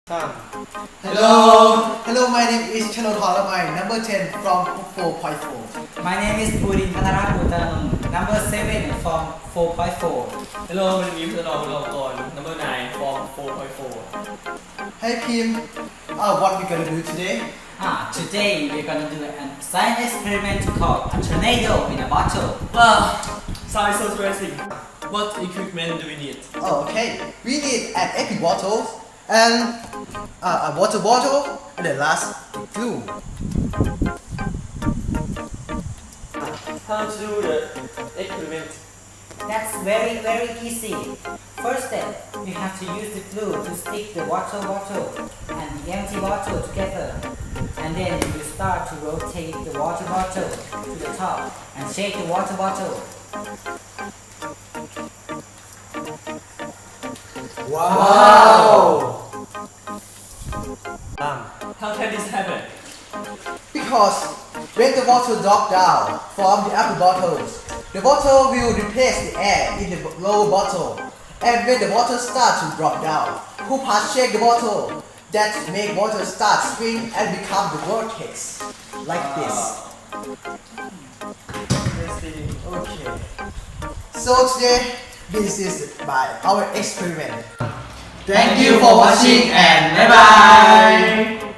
Hello, my name is Chalon Holamai, number 10 from 4.4. My name is Purin Thanarat Utanung, number 7 from 4.4. Hello, my name is Phatanong number 9 from 4.4. Hey Kim, what we gonna do today? Today we're gonna do a science experiment called a tornado in a bottle. Sounds so stressing. What equipment do we need? Okay, we need an epi bottle and a water bottle and the last glue. How to do the experiment? That's very easy. First step, you have to use the glue to stick the water bottle and the empty bottle together. And then you start to rotate the water bottle to the top and shake the water bottle. Wow! How can this happen? Because when the water drops down from the upper bottles, the bottle will replace the air in the lower bottle. And when the water starts to drop down, Kupa shake the bottle. That make water start spin and become the vortex. Like this. Okay. So today, this is our experiment. Thank you for watching and bye bye!